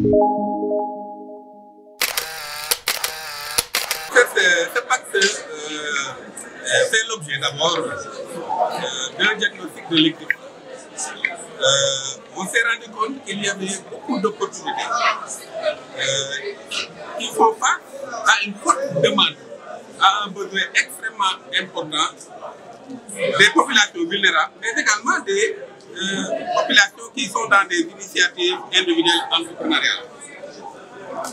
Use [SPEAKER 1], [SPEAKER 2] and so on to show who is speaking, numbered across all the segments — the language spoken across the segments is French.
[SPEAKER 1] Ce pacte fait l'objet d'abord d'un diagnostic de l'équipe. On s'est rendu compte qu'il y avait beaucoup d'opportunités qui font face à une forte demande, à un besoin extrêmement important des populations vulnérables, mais également des populations qui sont dans des initiatives individuelles entrepreneuriales.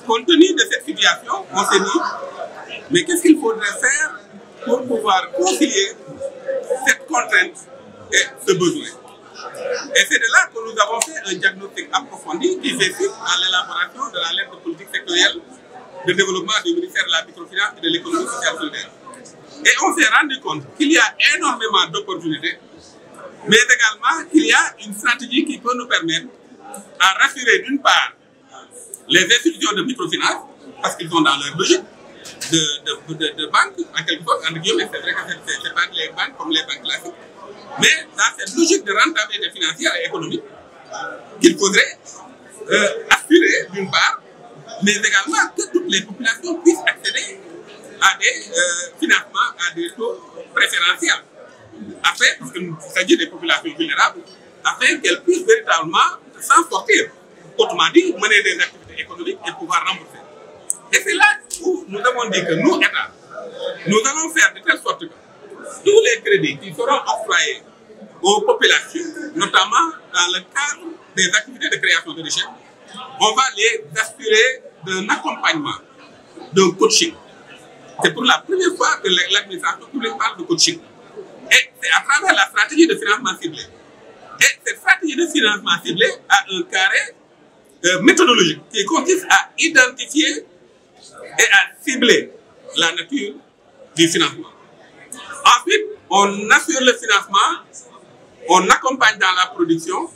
[SPEAKER 1] Compte tenu de cette situation, on s'est dit, mais qu'est-ce qu'il faudrait faire pour pouvoir concilier cette contrainte et ce besoin? Et c'est de là que nous avons fait un diagnostic approfondi qui fait suite à l'élaboration de la lettre de politique sectorielle de développement du ministère de la microfinance et de l'économie sociale et solidaire. Et on s'est rendu compte qu'il y a énormément d'opportunités, mais également qu'il y a une stratégie qui peut nous permettre à rassurer d'une part les institutions de microfinance, parce qu'ils sont dans leur logique de banque, en quelque sorte, entre guillemets, c'est vrai que ce n'est pas les banques comme les banques classiques, mais dans cette logique de rentabilité financière et économique qu'il faudrait assurer d'une part, mais également que toutes les populations puissent accéder à des financements à des taux préférentiels, afin, parce qu'il s'agit des populations vulnérables, afin qu'elles puissent véritablement s'en sortir. Autrement dit, mener des activités économiques et pouvoir rembourser. Et c'est là où nous avons dit que nous, État, nous allons faire de telle sorte que tous les crédits qui seront octroyés aux populations, notamment dans le cadre des activités de création de richesse, on va les assurer d'un accompagnement, d'un coaching. C'est pour la première fois que l'administration publique parle de coaching. Et c'est à travers la stratégie de financement ciblé. Et cette stratégie de financement ciblé a un carré méthodologique qui consiste à identifier et à cibler la nature du financement. Ensuite, on assure le financement, on accompagne dans la production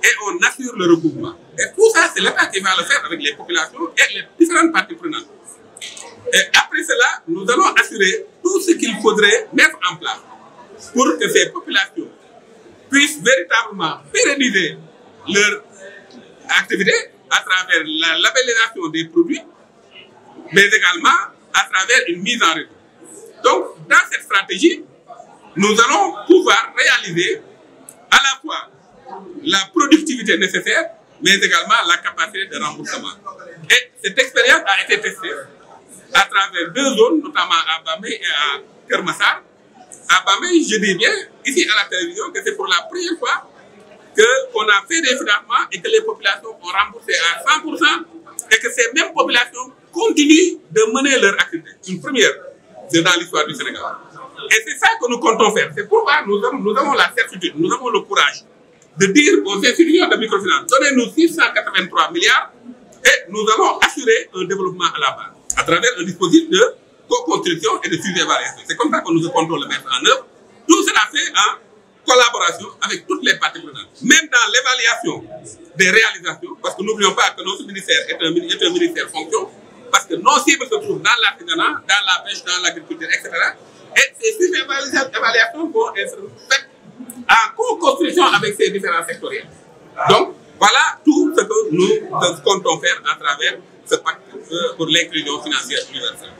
[SPEAKER 1] et on assure le recouvrement. Et tout ça, c'est l'État qui va le faire avec les populations et les différentes parties prenantes. Et après cela, nous allons assurer tout ce qu'il faudrait mettre en place pour que ces populations puissent véritablement pérenniser leur activité à travers la labellisation des produits, mais également à travers une mise en réseau. Donc, dans cette stratégie, nous allons pouvoir réaliser à la fois la productivité nécessaire, mais également la capacité de remboursement. Et cette expérience a été testée à travers deux zones, notamment à Bamé et à Kermassar. À Bamé, je dis bien, ici à la télévision, que c'est pour la première fois qu'on a fait des financements et que les populations ont remboursé à 100% et que ces mêmes populations continuent de mener leur activité. Une première dans l'histoire du Sénégal. Et c'est ça que nous comptons faire. C'est pourquoi nous avons la certitude, nous avons le courage de dire aux institutions de microfinance, donnez-nous 683 milliards et nous allons assurer un développement à la base à travers un dispositif de co-construction et de suivi-évaluation. C'est comme ça que nous comptons le mettre en œuvre. Tout cela fait en collaboration avec toutes les parties prenantes. Même dans l'évaluation des réalisations, parce que n'oublions pas que notre ministère est un ministère fonction, parce que nos cibles se trouvent dans l'artisanat, dans la pêche, dans l'agriculture, etc. Et ces suivi-évaluations vont être faites en co-construction avec ces différents sectoriels. Donc, voilà tout ce que nous comptons faire à travers ce pacte pour l'inclusion financière universelle.